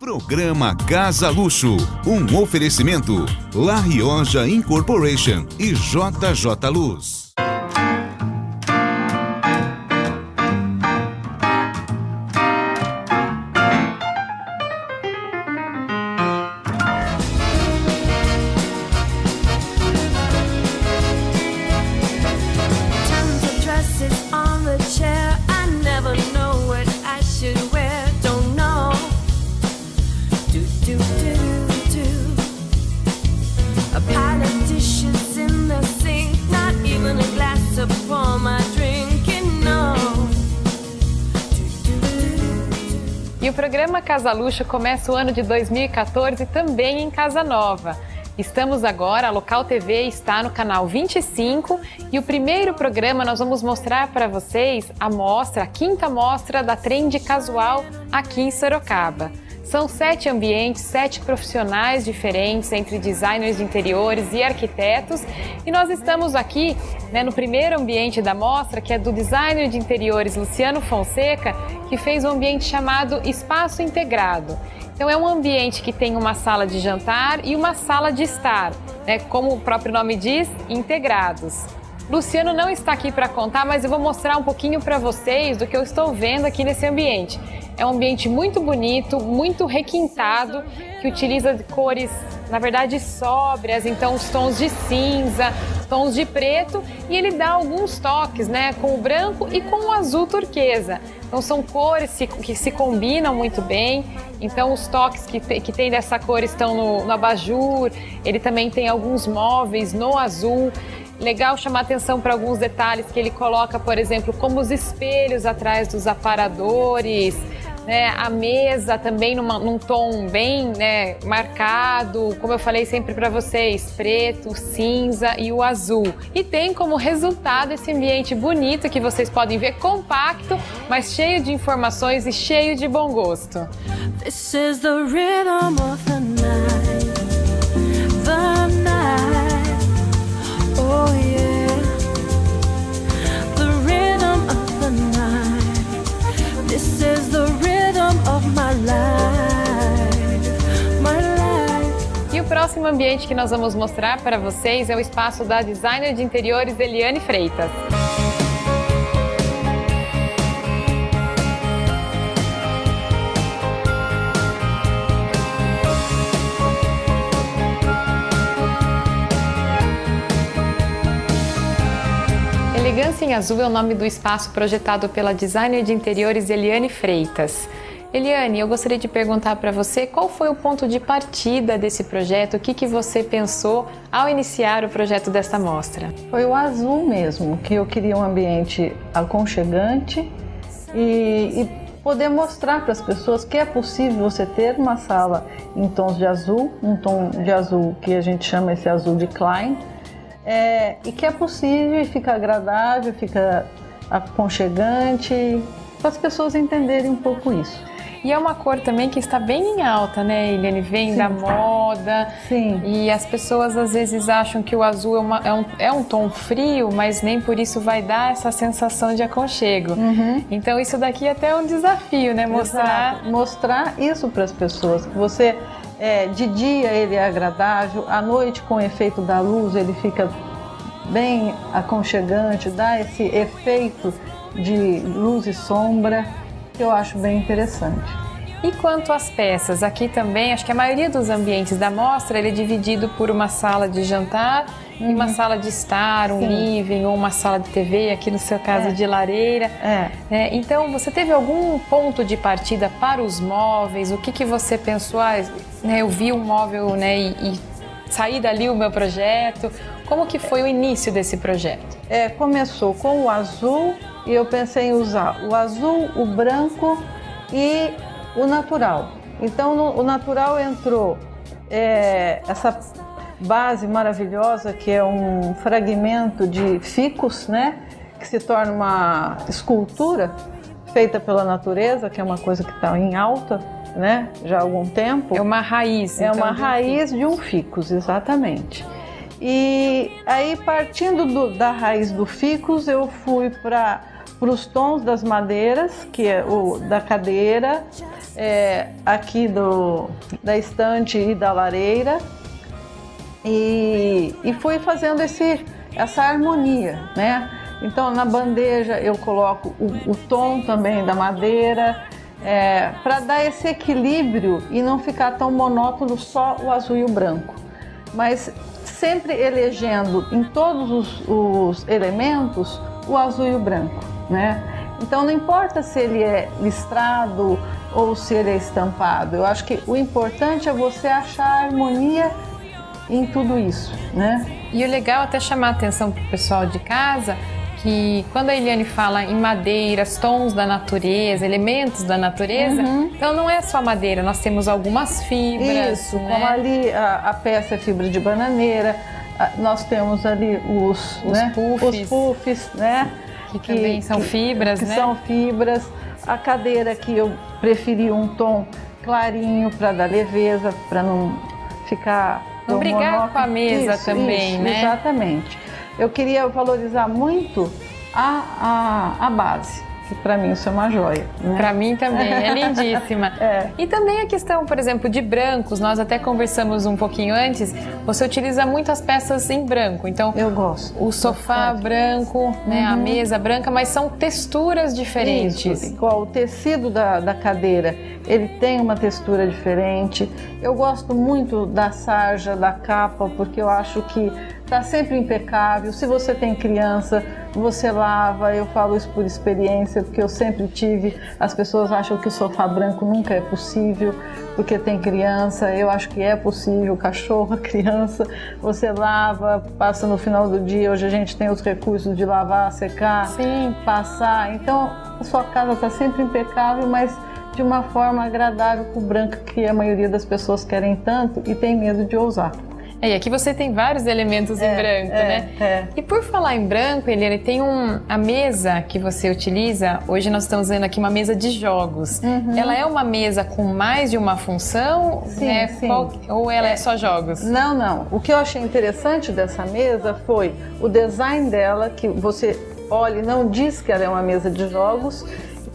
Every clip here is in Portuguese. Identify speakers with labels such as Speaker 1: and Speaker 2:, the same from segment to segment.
Speaker 1: Programa Casa Luxo, um oferecimento La Rioja Incorporation e JJ Luz.
Speaker 2: E o programa Casa Luxo começa o ano de 2014 também em Casa Nova. Estamos agora, a Local TV está no canal 25 e o primeiro programa nós vamos mostrar para vocês a quinta mostra da Trend Casual aqui em Sorocaba. São 7 ambientes, 7 profissionais diferentes entre designers de interiores e arquitetos. E nós estamos aqui no primeiro ambiente da mostra, que é do designer de interiores Luciano Fonseca, que fez um ambiente chamado Espaço Integrado. Então é um ambiente que tem uma sala de jantar e uma sala de estar, como o próprio nome diz, integrados. Luciano não está aqui para contar, mas eu vou mostrar um pouquinho para vocês do que eu estou vendo aqui nesse ambiente. É um ambiente muito bonito, muito requintado, que utiliza cores, na verdade, sóbrias, então os tons de cinza, tons de preto, e ele dá alguns toques, com o branco e com o azul turquesa. Então são cores que se combinam muito bem, então os toques que tem dessa cor estão no abajur, ele também tem alguns móveis no azul. Legal chamar atenção para alguns detalhes que ele coloca, por exemplo, como os espelhos atrás dos aparadores, a mesa também num tom bem marcado, como eu falei sempre para vocês, preto, cinza e o azul. E tem como resultado esse ambiente bonito que vocês podem ver, compacto, mas cheio de informações e cheio de bom gosto.
Speaker 3: This is the rhythm of the night, the night. Oh yeah, the rhythm of the night. This is the rhythm of my life, my life.
Speaker 2: E o próximo ambiente que nós vamos mostrar para vocês é o espaço da designer de interiores Eliane Freitas. Elegância em Azul é o nome do espaço projetado pela designer de interiores Eliane Freitas. Eliane, eu gostaria de perguntar para você qual foi o ponto de partida desse projeto, o que você pensou ao iniciar o projeto desta mostra?
Speaker 4: Foi o azul mesmo, que eu queria um ambiente aconchegante e poder mostrar para as pessoas que é possível você ter uma sala em tons de azul, um tom de azul que a gente chama esse azul de Klein, e que é possível e fica agradável, fica aconchegante, para as pessoas entenderem um pouco isso.
Speaker 2: E é uma cor também que está bem em alta, Eliane? Vem Sim. da moda.
Speaker 4: Sim.
Speaker 2: E as pessoas às vezes acham que o azul é um tom frio, mas nem por isso vai dar essa sensação de aconchego.
Speaker 4: Uhum.
Speaker 2: Então isso daqui é até um desafio,
Speaker 4: Mostrar isso para as pessoas, que você... de dia ele é agradável, à noite com o efeito da luz ele fica bem aconchegante, dá esse efeito de luz e sombra que eu acho bem interessante.
Speaker 2: E quanto às peças, aqui também, acho que a maioria dos ambientes da mostra ele é dividido por uma sala de jantar e uma sala de estar, um living ou uma sala de TV, aqui no seu caso de lareira. Então, você teve algum ponto de partida para os móveis? O que você pensou? Eu vi um móvel e saí dali o meu projeto. Como que foi o início desse projeto?
Speaker 4: Começou com o azul e eu pensei em usar o azul, o branco e o natural. Então, o natural entrou essa base maravilhosa que é um fragmento de ficus, que se torna uma escultura feita pela natureza, que é uma coisa que está em alta, já há algum tempo.
Speaker 2: É uma raiz.
Speaker 4: É uma raiz de um ficus, exatamente. E aí, partindo da raiz do ficus, eu fui para para os tons das madeiras, que é o da cadeira, aqui da estante e da lareira, e fui fazendo essa harmonia, né? Então na bandeja eu coloco o tom também da madeira, para dar esse equilíbrio e não ficar tão monótono só o azul e o branco, mas sempre elegendo em todos os elementos o azul e o branco, né? Então não importa se ele é listrado ou se ele é estampado, eu acho que o importante é você achar a harmonia em tudo isso, né?
Speaker 2: E o legal é até chamar a atenção para o pessoal de casa, que quando a Eliane fala em madeiras, tons da natureza, elementos da natureza, então não é só madeira, nós temos algumas fibras.
Speaker 4: Isso,
Speaker 2: né?
Speaker 4: como ali a peça é fibra de bananeira, nós temos ali os puffs, né?
Speaker 2: Que também são fibras,
Speaker 4: que
Speaker 2: né?
Speaker 4: São fibras. A cadeira que eu preferi um tom clarinho para dar leveza, para não ficar...
Speaker 2: Não brigar com a mesa também, né?
Speaker 4: Exatamente. Eu queria valorizar muito a base, que para mim isso é uma joia, né?
Speaker 2: Para mim também, é lindíssima. E também a questão, por exemplo, de brancos, nós até conversamos um pouquinho antes, você utiliza muitas peças em branco, então
Speaker 4: eu gosto.
Speaker 2: O sofá branco, né, a mesa branca, mas são texturas diferentes.
Speaker 4: Isso, igual o tecido da cadeira, ele tem uma textura diferente. Eu gosto muito da sarja, da capa, porque eu acho que está sempre impecável. Se você tem criança, você lava. Eu falo isso por experiência, porque eu sempre tive. As pessoas acham que o sofá branco nunca é possível, porque tem criança. Eu acho que é possível. O cachorro, a criança, você lava, passa no final do dia. Hoje a gente tem os recursos de lavar, secar, passar. Então a sua casa está sempre impecável, mas de uma forma agradável com o branco, que a maioria das pessoas querem tanto e tem medo de usar.
Speaker 2: E aqui você tem vários elementos em branco, né? E por falar em branco, Eliane, tem a mesa que você utiliza, hoje nós estamos vendo aqui uma mesa de jogos. Ela é uma mesa com mais de uma função?
Speaker 4: Sim,
Speaker 2: né?
Speaker 4: sim.
Speaker 2: Ou ela é só jogos?
Speaker 4: Não. O que eu achei interessante dessa mesa foi o design dela, que você olha e não diz que ela é uma mesa de jogos,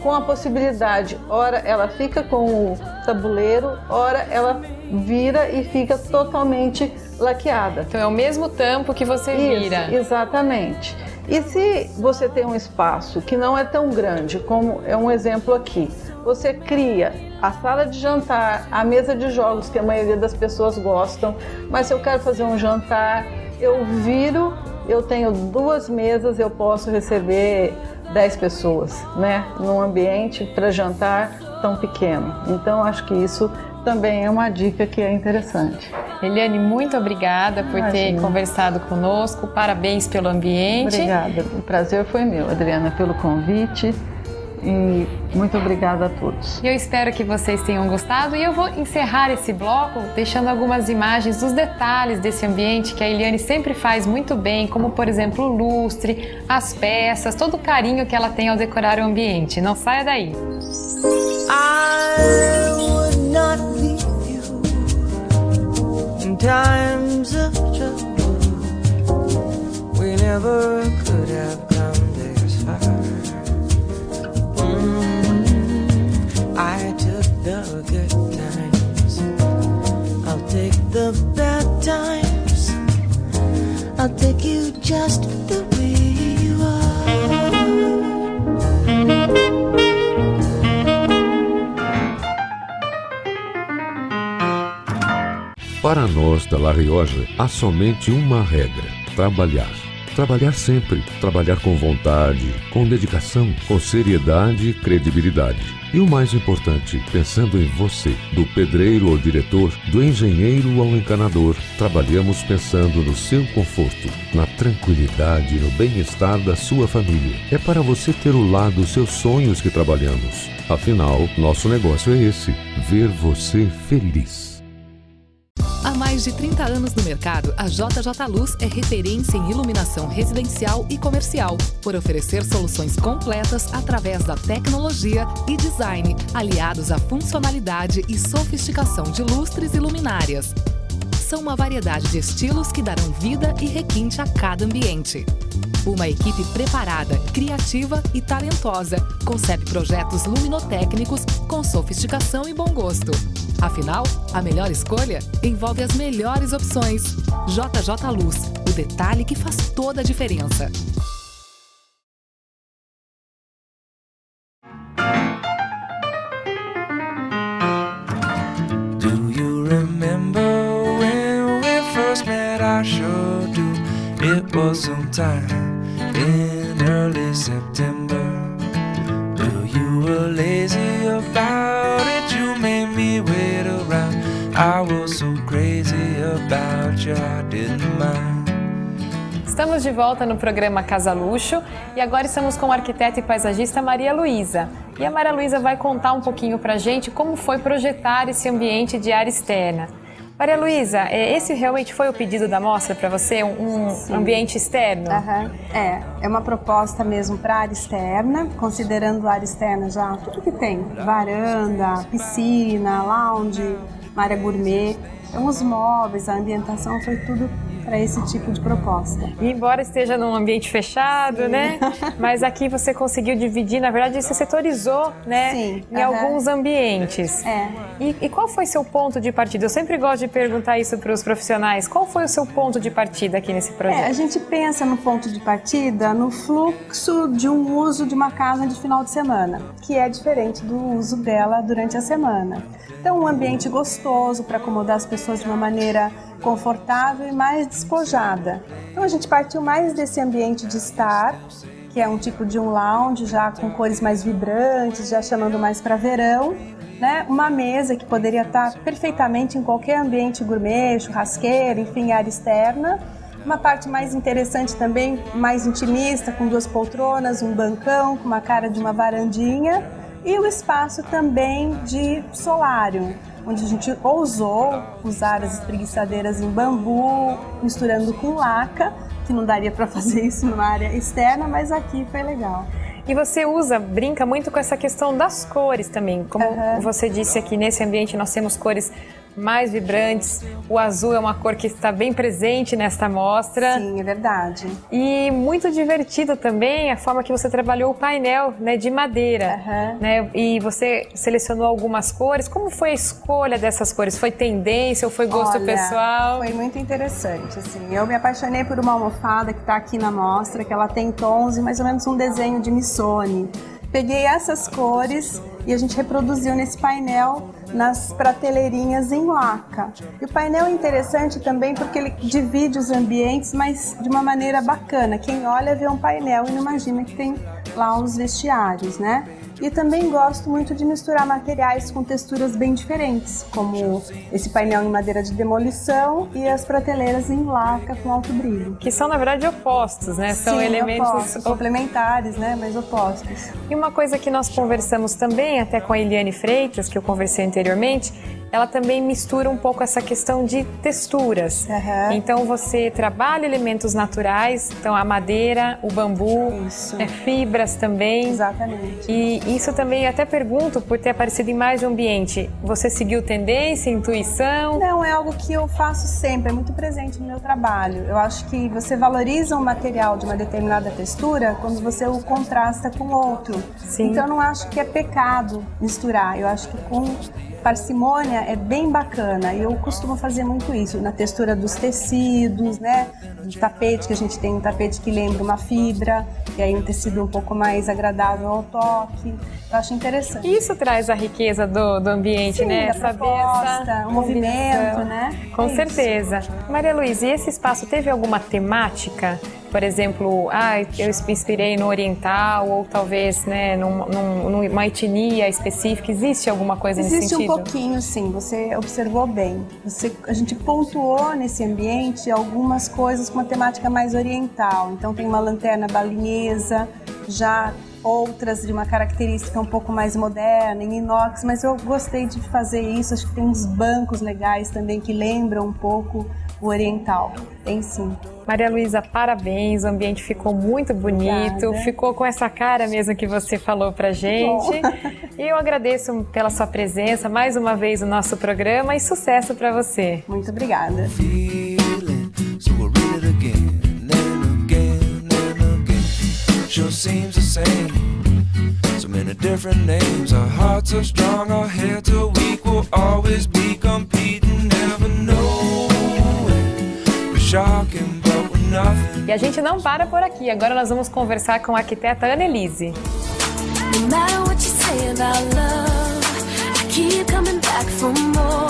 Speaker 4: com a possibilidade, ora ela fica com o tabuleiro, ora ela vira e fica totalmente laqueada.
Speaker 2: Então é o mesmo tampo que você vira.
Speaker 4: Isso, exatamente. E se você tem um espaço que não é tão grande, como é um exemplo aqui, você cria a sala de jantar, a mesa de jogos, que a maioria das pessoas gostam, mas se eu quero fazer um jantar, eu viro, eu tenho 2 mesas, eu posso receber 10 pessoas, né? Num ambiente para jantar tão pequeno. Então, acho que isso também é uma dica que é interessante.
Speaker 2: Eliane, muito obrigada por ter conversado conosco. Parabéns pelo ambiente.
Speaker 4: Obrigada. O prazer foi meu, Adriana, pelo convite. E muito obrigada a todos.
Speaker 2: Eu espero que vocês tenham gostado e eu vou encerrar esse bloco deixando algumas imagens dos detalhes desse ambiente que a Eliane sempre faz muito bem, como por exemplo o lustre, as peças, todo o carinho que ela tem ao decorar o ambiente. Não saia daí!
Speaker 3: I would not leave you in times of trouble. We never could have come this far. I took the good times, I'll take the bad times, I'll take you just the way you are.
Speaker 5: Para nós da La Rioja, há somente uma regra: trabalhar. Trabalhar sempre, trabalhar com vontade, com dedicação, com seriedade e credibilidade. E o mais importante, pensando em você, do pedreiro ao diretor, do engenheiro ao encanador, trabalhamos pensando no seu conforto, na tranquilidade e no bem-estar da sua família. É para você ter o lar dos seus sonhos que trabalhamos. Afinal, nosso negócio é esse: ver você feliz.
Speaker 6: Há mais de 30 anos no mercado, a JJ Luz é referência em iluminação residencial e comercial, por oferecer soluções completas através da tecnologia e design, aliados à funcionalidade e sofisticação de lustres e luminárias. São uma variedade de estilos que darão vida e requinte a cada ambiente. Uma equipe preparada, criativa e talentosa concebe projetos luminotécnicos com sofisticação e bom gosto. Afinal, a melhor escolha envolve as melhores opções. JJ Luz, o detalhe que faz toda a diferença.
Speaker 7: Do you remember when we first met? I sure do. It was sometime in early September. Well, you were lazy about it, you made me wait around. I was so crazy about you, I didn't mind.
Speaker 2: Estamos de volta no programa Casa Luxo e agora estamos com a arquiteta e paisagista Maria Luísa. E a Maria Luísa vai contar um pouquinho pra gente como foi projetar esse ambiente de área externa. Maria Luísa, esse realmente foi o pedido da mostra para você, um ambiente externo?
Speaker 8: É uma proposta mesmo para área externa, considerando a área externa já tudo que tem, varanda, piscina, lounge, uma área gourmet. Então os móveis, a ambientação foi tudo para esse tipo de proposta.
Speaker 2: E embora esteja num ambiente fechado, né? Mas aqui você conseguiu dividir, na verdade você setorizou, né?
Speaker 8: Sim.
Speaker 2: Em alguns ambientes. E qual foi seu ponto de partida? Eu sempre gosto de perguntar isso para os profissionais. Qual foi o seu ponto de partida aqui nesse projeto?
Speaker 8: A gente pensa no ponto de partida no fluxo de um uso de uma casa de final de semana, que é diferente do uso dela durante a semana. Então, um ambiente gostoso para acomodar as pessoas de uma maneira confortável e mais despojada. Então, a gente partiu mais desse ambiente de estar, que é um tipo de um lounge, já com cores mais vibrantes, já chamando mais para verão, né? Uma mesa que poderia estar perfeitamente em qualquer ambiente gourmet, churrasqueira, enfim, área externa. Uma parte mais interessante também, mais intimista, com 2 poltronas, um bancão com uma cara de uma varandinha. E o espaço também de solário, onde a gente ousou usar as espreguiçadeiras em bambu, misturando com laca, que não daria para fazer isso numa área externa, mas aqui foi legal.
Speaker 2: E você brinca muito com essa questão das cores também. Como você disse aqui, nesse ambiente nós temos cores mais vibrantes. O azul é uma cor que está bem presente nesta mostra.
Speaker 8: Sim, é verdade.
Speaker 2: E muito divertido também a forma que você trabalhou o painel, né, de madeira. Né? E você selecionou algumas cores. Como foi a escolha dessas cores? Foi tendência ou foi gosto pessoal?
Speaker 8: Foi muito interessante. Assim. Eu me apaixonei por uma almofada que está aqui na mostra, que ela tem tons e mais ou menos um desenho de Missoni. Peguei essas cores e a gente reproduziu nesse painel nas prateleirinhas em laca. E o painel é interessante também porque ele divide os ambientes, mas de uma maneira bacana. Quem olha vê um painel e não imagina que tem lá os vestiários, né? E também gosto muito de misturar materiais com texturas bem diferentes, como esse painel em madeira de demolição e as prateleiras em laca com alto brilho.
Speaker 2: Que são, na verdade, opostos, né? São
Speaker 8: Sim,
Speaker 2: elementos
Speaker 8: opostos, complementares, né? Mas opostos.
Speaker 2: E uma coisa que nós conversamos também, até com a Eliane Freitas, que eu conversei anteriormente, ela também mistura um pouco essa questão de texturas. Então você trabalha elementos naturais, então a madeira, o bambu, fibras também.
Speaker 8: Exatamente.
Speaker 2: E isso também, até pergunto, por ter aparecido em mais de um ambiente, você seguiu tendência, intuição?
Speaker 8: Não, é algo que eu faço sempre, é muito presente no meu trabalho. Eu acho que você valoriza um material de uma determinada textura quando você o contrasta com outro.
Speaker 2: Sim.
Speaker 8: Então eu não acho que é pecado misturar, eu acho que com parcimônia é bem bacana e eu costumo fazer muito isso na textura dos tecidos, né? Do tapete, que a gente tem um tapete que lembra uma fibra e aí um tecido um pouco mais agradável ao toque. Eu acho interessante.
Speaker 2: Isso traz a riqueza do ambiente, né?
Speaker 8: A proposta, o movimento, né?
Speaker 2: Com certeza. Maria Luísa, e esse espaço teve alguma temática? Por exemplo, eu me inspirei no oriental ou talvez, né, numa etnia específica. Existe alguma coisa nesse sentido?
Speaker 8: Existe um pouquinho, sim. Você observou bem. A gente pontuou nesse ambiente algumas coisas com uma temática mais oriental. Então tem uma lanterna balinesa, já outras de uma característica um pouco mais moderna, em inox, mas eu gostei de fazer isso. Acho que tem uns bancos legais também que lembram um pouco o oriental. Tem sim.
Speaker 2: Maria Luísa, parabéns, o ambiente ficou muito bonito,
Speaker 8: Obrigada.
Speaker 2: Ficou com essa cara mesmo que você falou pra gente. E eu agradeço pela sua presença mais uma vez no nosso programa e sucesso pra você.
Speaker 8: Muito obrigada.
Speaker 7: Feeling, so I read it again and again and sure seems the same. So many different names. Our hearts are strong, our heads are weak. We'll always be competing, never knowing. We're shocking, but we're nothing.
Speaker 2: E a gente não para por aqui. Agora nós vamos conversar com a arquiteta Annelise.
Speaker 9: No matter what you say about love, I keep coming back for more.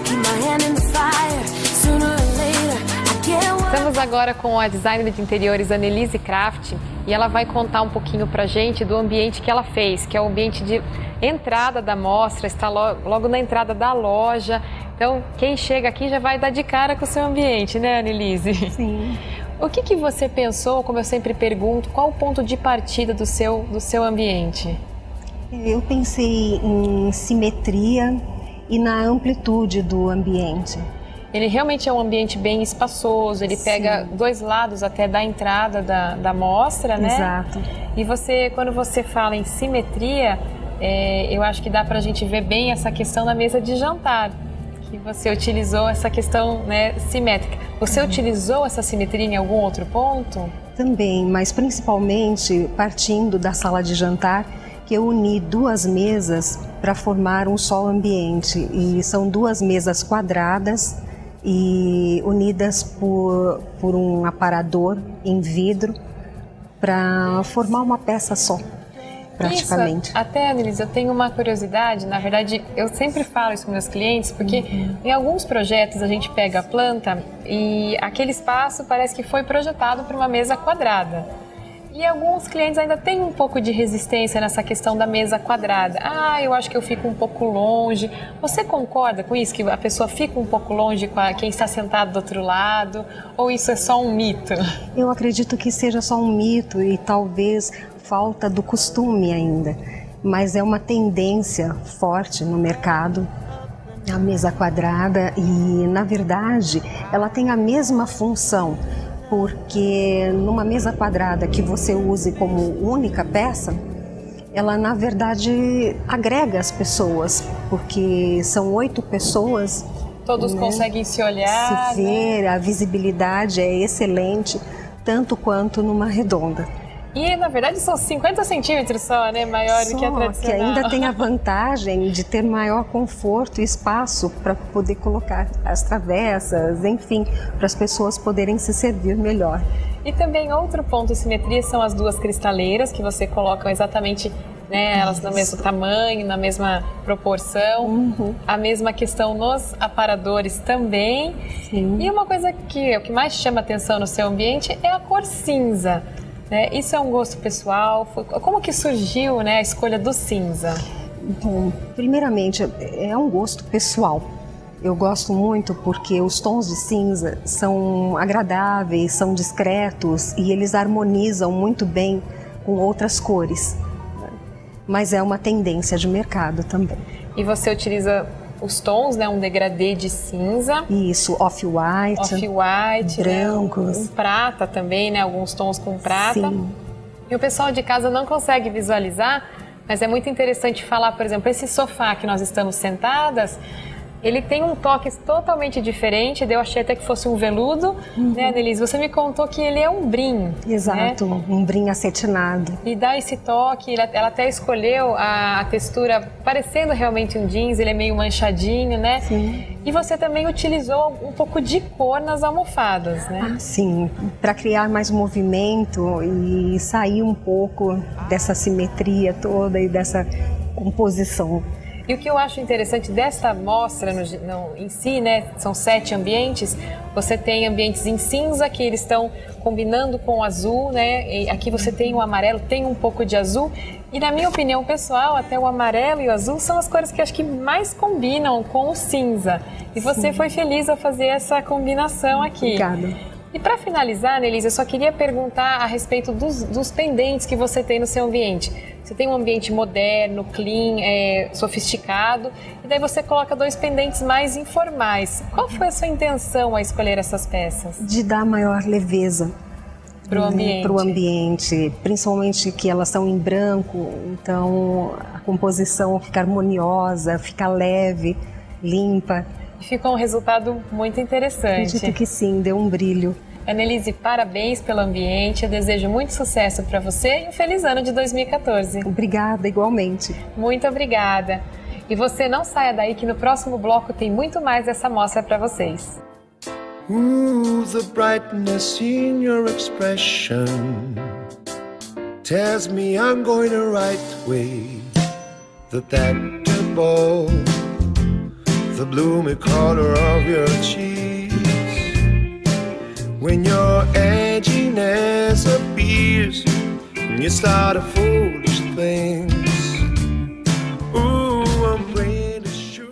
Speaker 9: Keep my hand in the fire, sooner or later I get what.
Speaker 2: Estamos agora com a designer de interiores Annelise Kraft e ela vai contar um pouquinho pra gente do ambiente que ela fez, que é o ambiente de entrada da mostra, está logo na entrada da loja. Então, quem chega aqui já vai dar de cara com o seu ambiente, né, Annelise?
Speaker 8: Sim.
Speaker 2: O que você pensou, como eu sempre pergunto, qual o ponto de partida do seu ambiente?
Speaker 10: Eu pensei em simetria e na amplitude do ambiente.
Speaker 2: Ele realmente é um ambiente bem espaçoso, ele pega dois lados até da entrada da mostra, né?
Speaker 10: Exato.
Speaker 2: E você, quando você fala em simetria, eu acho que dá pra gente ver bem essa questão na mesa de jantar, que você utilizou essa questão, né, simétrica. Você utilizou essa simetria em algum outro ponto?
Speaker 10: Também, mas principalmente partindo da sala de jantar, que eu uni duas mesas para formar um só ambiente. E são duas mesas quadradas e unidas por um aparador em vidro para formar uma peça só, praticamente.
Speaker 2: Isso, até, Annelise, eu tenho uma curiosidade, na verdade, eu sempre falo isso com meus clientes, porque em alguns projetos a gente pega a planta e aquele espaço parece que foi projetado para uma mesa quadrada. E alguns clientes ainda têm um pouco de resistência nessa questão da mesa quadrada. Eu acho que eu fico um pouco longe. Você concorda com isso, que a pessoa fica um pouco longe com quem está sentado do outro lado? Ou isso é só um mito?
Speaker 10: Eu acredito que seja só um mito e talvez falta do costume ainda. Mas é uma tendência forte no mercado, a mesa quadrada, e na verdade ela tem a mesma função. Porque numa mesa quadrada que você use como única peça, ela na verdade agrega as pessoas, porque são 8 pessoas.
Speaker 2: Todos conseguem se olhar,
Speaker 10: se ver, a visibilidade é excelente, tanto quanto numa redonda.
Speaker 2: E na verdade são 50 centímetros só, né? Maior do que a tradicional.
Speaker 10: Que ainda tem a vantagem de ter maior conforto e espaço para poder colocar as travessas, enfim, para as pessoas poderem se servir melhor.
Speaker 2: E também outro ponto de simetria são as duas cristaleiras que você coloca exatamente, né, elas no mesmo tamanho, na mesma proporção, a mesma questão nos aparadores também.
Speaker 10: Sim.
Speaker 2: E uma coisa que o que mais chama atenção no seu ambiente é a cor cinza. Isso é um gosto pessoal? Como que surgiu, né, a escolha do cinza?
Speaker 10: Bom, primeiramente, é um gosto pessoal. Eu gosto muito porque os tons de cinza são agradáveis, são discretos e eles harmonizam muito bem com outras cores. Mas é uma tendência de mercado também.
Speaker 2: E você utiliza os tons, né, um degradê de cinza.
Speaker 10: Isso, off-white, brancos.
Speaker 2: Né, um prata também, né, alguns tons com prata.
Speaker 10: Sim.
Speaker 2: E o pessoal de casa não consegue visualizar, mas é muito interessante falar, por exemplo, esse sofá que nós estamos sentadas, ele tem um toque totalmente diferente. Eu achei até que fosse um veludo, né, Annelise? Você me contou que ele é um brim.
Speaker 10: Exato, né? Um brim acetinado.
Speaker 2: E dá esse toque, ela até escolheu a textura parecendo realmente um jeans, ele é meio manchadinho, né?
Speaker 10: Sim.
Speaker 2: E você também utilizou um pouco de cor nas almofadas, né?
Speaker 10: Sim, para criar mais movimento e sair um pouco dessa simetria toda e dessa composição.
Speaker 2: E o que eu acho interessante dessa mostra em si, né, são 7 ambientes. Você tem ambientes em cinza que eles estão combinando com o azul, né? E aqui você tem o amarelo, tem um pouco de azul. E na minha opinião pessoal, até o amarelo e o azul são as cores que acho que mais combinam com o cinza. E você foi feliz ao fazer essa combinação aqui.
Speaker 10: Obrigada.
Speaker 2: E para finalizar, Annelise, eu só queria perguntar a respeito dos pendentes que você tem no seu ambiente. Você tem um ambiente moderno, clean, sofisticado, e daí você coloca 2 pendentes mais informais. Qual foi a sua intenção ao escolher essas peças?
Speaker 10: De dar maior leveza
Speaker 2: para o
Speaker 10: ambiente, principalmente que elas são em branco, então a composição fica harmoniosa, fica leve, limpa.
Speaker 2: E ficou um resultado muito interessante.
Speaker 10: Acredito que sim, deu um brilho.
Speaker 2: Annelise, parabéns pelo ambiente, eu desejo muito sucesso para você e um feliz ano de 2014.
Speaker 10: Obrigada, igualmente.
Speaker 2: Muito obrigada. E você não saia daí que no próximo bloco tem muito mais dessa mostra para vocês.
Speaker 11: Ooh, the brightness in your expression tells me I'm going the right way. The tactable, the bloomy color of your cheeks. When your edginess appears, you start a foolish things. Ooh, I'm pretty sure.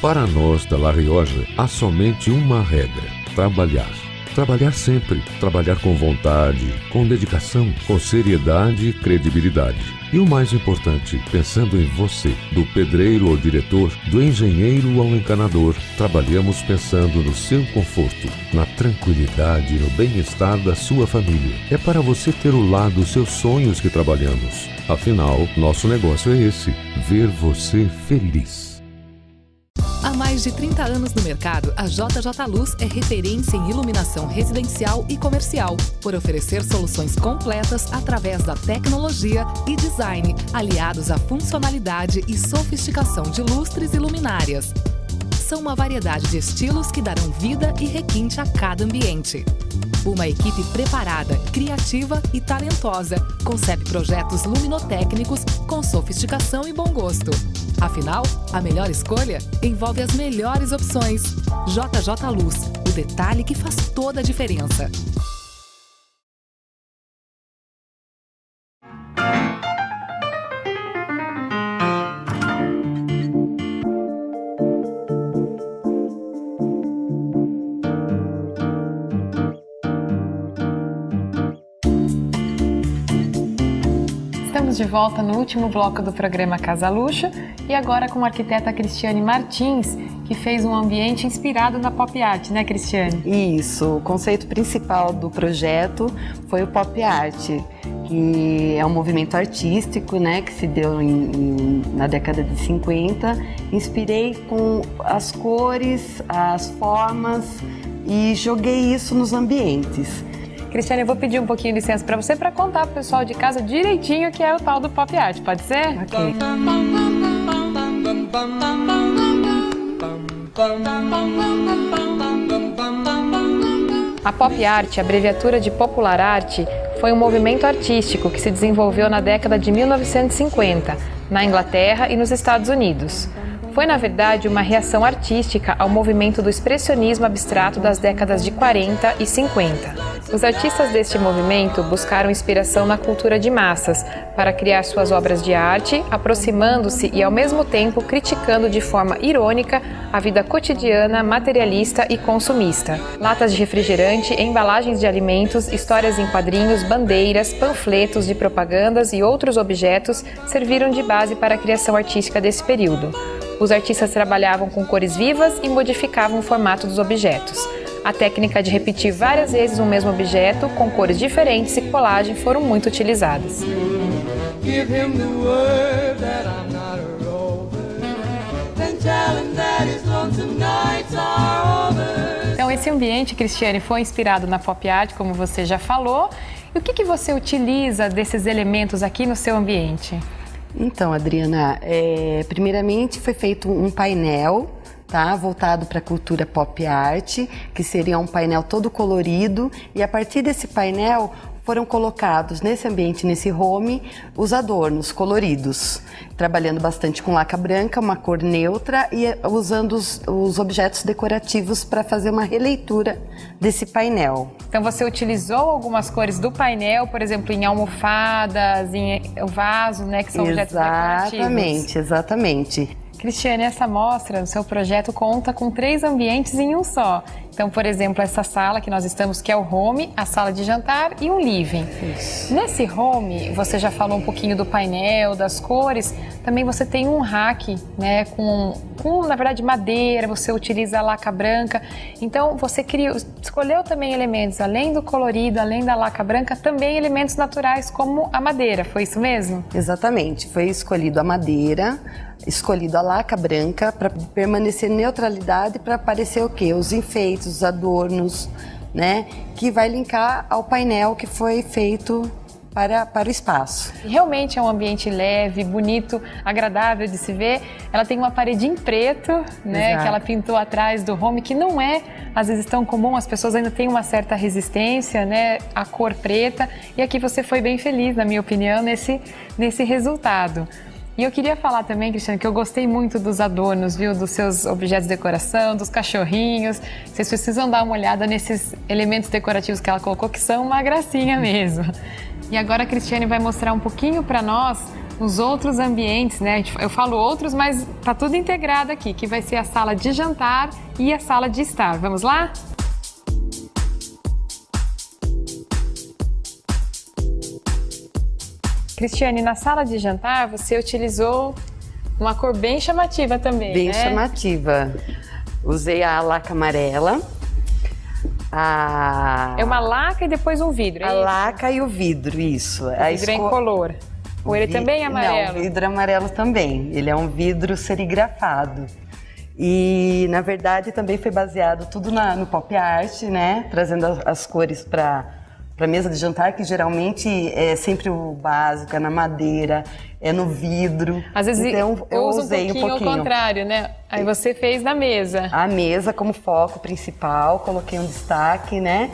Speaker 5: Para nós da La Rioja, há somente uma regra: trabalhar. Trabalhar sempre, trabalhar com vontade, com dedicação, com seriedade e credibilidade. E o mais importante, pensando em você, do pedreiro ao diretor, do engenheiro ao encanador, trabalhamos pensando no seu conforto, na tranquilidade e no bem-estar da sua família. É para você ter o lar dos seus sonhos que trabalhamos. Afinal, nosso negócio é esse: ver você feliz.
Speaker 6: Há mais de 30 anos no mercado, a JJ Luz é referência em iluminação residencial e comercial, por oferecer soluções completas através da tecnologia e design, aliados à funcionalidade e sofisticação de lustres e luminárias. São uma variedade de estilos que darão vida e requinte a cada ambiente. Uma equipe preparada, criativa e talentosa concebe projetos luminotécnicos com sofisticação e bom gosto. Afinal, a melhor escolha envolve as melhores opções. JJ Luz, o detalhe que faz toda a diferença.
Speaker 2: Estamos de volta no último bloco do programa Casa Luxo e agora com a arquiteta Cristiane Martins, que fez um ambiente inspirado na pop art, né, Cristiane?
Speaker 12: Isso, o conceito principal do projeto foi o pop art, que é um movimento artístico, né, que se deu na década de 50. Inspirei com as cores, as formas e joguei isso nos ambientes.
Speaker 2: Cristiane, eu vou pedir um pouquinho de licença para você para contar para o pessoal de casa direitinho o que é o tal do pop art, pode ser?
Speaker 12: Ok.
Speaker 2: A pop art, abreviatura de popular art, foi um movimento artístico que se desenvolveu na década de 1950, na Inglaterra e nos Estados Unidos. Foi, na verdade, uma reação artística ao movimento do expressionismo abstrato das décadas de 40 e 50. Os artistas deste movimento buscaram inspiração na cultura de massas para criar suas obras de arte, aproximando-se e, ao mesmo tempo, criticando de forma irônica a vida cotidiana, materialista e consumista. Latas de refrigerante, embalagens de alimentos, histórias em quadrinhos, bandeiras, panfletos de propagandas e outros objetos serviram de base para a criação artística desse período. Os artistas trabalhavam com cores vivas e modificavam o formato dos objetos. A técnica de repetir várias vezes o mesmo objeto, com cores diferentes e colagem, foram muito utilizadas. Então, esse ambiente, Cristiane, foi inspirado na pop art, como você já falou. E o que você utiliza desses elementos aqui no seu ambiente?
Speaker 12: Então, Adriana, primeiramente foi feito um painel, tá, voltado para a cultura pop art, que seria um painel todo colorido, e a partir desse painel foram colocados nesse ambiente, nesse home, os adornos coloridos, trabalhando bastante com laca branca, uma cor neutra e usando os objetos decorativos para fazer uma releitura desse painel.
Speaker 2: Então você utilizou algumas cores do painel, por exemplo, em almofadas, em vaso, né, que são objetos decorativos.
Speaker 12: Exatamente.
Speaker 2: Cristiane, essa mostra, o seu projeto conta com 3 ambientes em um só. Então, por exemplo, essa sala que nós estamos, que é o home, a sala de jantar e um living. Isso. Nesse home, você já falou um pouquinho do painel, das cores, também você tem um rack, né, com na verdade, madeira, você utiliza a laca branca. Então, você escolheu também elementos, além do colorido, além da laca branca, também elementos naturais como a madeira, foi isso mesmo?
Speaker 12: Exatamente, foi escolhido a madeira, escolhido a laca branca para permanecer neutralidade, para aparecer o quê? Os enfeites, os adornos, né? Que vai linkar ao painel que foi feito para o espaço.
Speaker 2: Realmente é um ambiente leve, bonito, agradável de se ver. Ela tem uma parede em preto, né,
Speaker 12: Exato.
Speaker 2: que ela pintou atrás do home, que não é, às vezes, tão comum. As pessoas ainda têm uma certa resistência, né, à cor preta. E aqui você foi bem feliz, na minha opinião, nesse resultado. E eu queria falar também, Cristiane, que eu gostei muito dos adornos, viu? Dos seus objetos de decoração, dos cachorrinhos. Vocês precisam dar uma olhada nesses elementos decorativos que ela colocou, que são uma gracinha mesmo. E agora a Cristiane vai mostrar um pouquinho para nós os outros ambientes, né? Eu falo outros, mas tá tudo integrado aqui, que vai ser a sala de jantar e a sala de estar. Vamos lá? Cristiane, na sala de jantar você utilizou uma cor bem chamativa também,
Speaker 12: Bem
Speaker 2: né?
Speaker 12: chamativa. Usei a laca amarela.
Speaker 2: É uma laca e depois um vidro, é
Speaker 12: A
Speaker 2: isso?
Speaker 12: laca e o vidro, isso.
Speaker 2: O vidro é incolor. Ou ele também é amarelo?
Speaker 12: Não, o vidro é amarelo também. Ele é um vidro serigrafado. E, na verdade, também foi baseado tudo no pop art, né? Trazendo as cores para a mesa de jantar, que geralmente é sempre o básico, é na madeira, é no vidro.
Speaker 2: Às vezes
Speaker 12: então,
Speaker 2: eu uso
Speaker 12: usei
Speaker 2: um pouquinho ao contrário, né? Aí você fez na mesa.
Speaker 12: A mesa como foco principal, coloquei um destaque, né?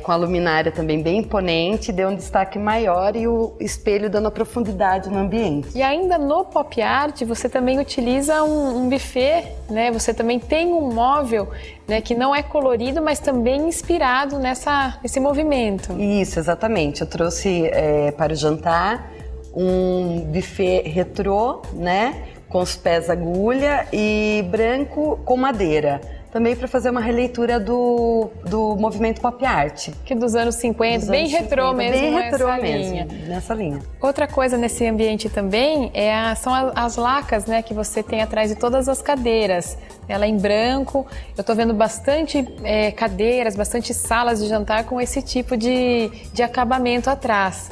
Speaker 12: Com a luminária também bem imponente, deu um destaque maior e o espelho dando a profundidade no ambiente.
Speaker 2: E ainda no pop art você também utiliza um buffet, né? Você também tem um móvel, né, que não é colorido, mas também inspirado nesse movimento.
Speaker 12: Isso, exatamente. Eu trouxe para o jantar um buffet retrô, né? Com os pés agulha e branco com madeira. Também para fazer uma releitura do movimento pop art.
Speaker 2: Que dos anos 50, bem retrô mesmo,
Speaker 12: bem retrô
Speaker 2: nessa
Speaker 12: mesmo,
Speaker 2: linha.
Speaker 12: nessa linha.
Speaker 2: Outra coisa nesse ambiente também são as lacas, né, que você tem atrás de todas as cadeiras. Ela é em branco, eu tô vendo bastante cadeiras, bastante salas de jantar com esse tipo de acabamento atrás.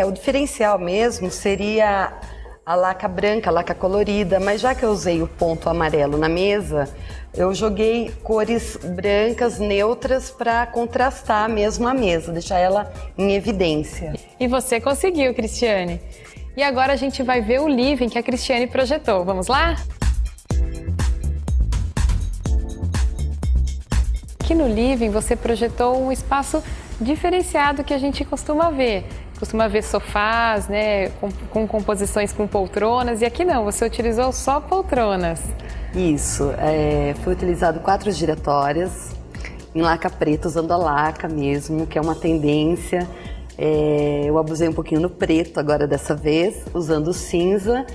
Speaker 12: O diferencial mesmo seria a laca branca, a laca colorida, mas já que eu usei o ponto amarelo na mesa, eu joguei cores brancas, neutras, para contrastar mesmo a mesa, deixar ela em evidência.
Speaker 2: E você conseguiu, Cristiane. E agora a gente vai ver o living que a Cristiane projetou. Vamos lá? Aqui no living você projetou um espaço diferenciado que a gente costuma ver. Costuma ver sofás, né, com composições com poltronas, e aqui não, você utilizou só poltronas.
Speaker 12: Isso, foi utilizado 4 giratórias em laca preta, usando a laca mesmo, que é uma tendência. Eu abusei um pouquinho no preto agora dessa vez, usando o cinza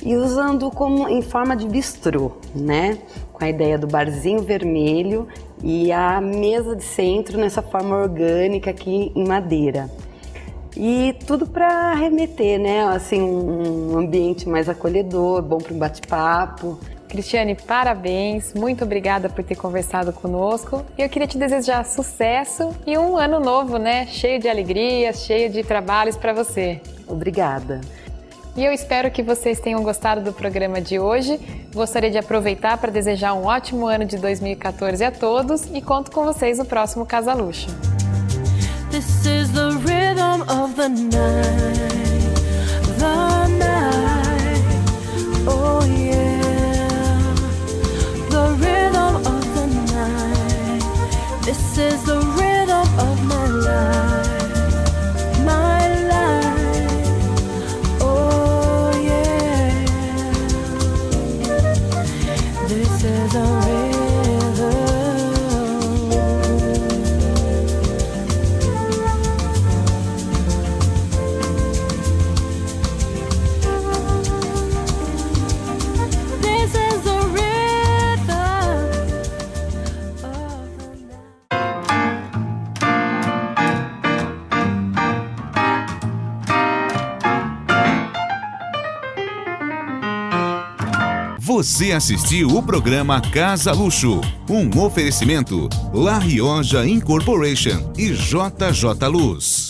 Speaker 12: e usando em forma de bistrô, né? Com a ideia do barzinho vermelho e a mesa de centro nessa forma orgânica aqui em madeira. E tudo para remeter, né? Assim, um ambiente mais acolhedor, bom para um bate-papo.
Speaker 2: Cristiane, parabéns, muito obrigada por ter conversado conosco. E eu queria te desejar sucesso e um ano novo, né? Cheio de alegrias, cheio de trabalhos para você.
Speaker 12: Obrigada.
Speaker 2: E eu espero que vocês tenham gostado do programa de hoje. Gostaria de aproveitar para desejar um ótimo ano de 2014 a todos e conto com vocês no próximo Casa Luxo.
Speaker 9: This is the rhythm of the night, oh yeah, the rhythm of the night. This is the rhythm of my life, oh yeah. This is a rhythm.
Speaker 1: Você assistiu o programa Casa Luxo, um oferecimento La Rioja Incorporation e JJ Luz.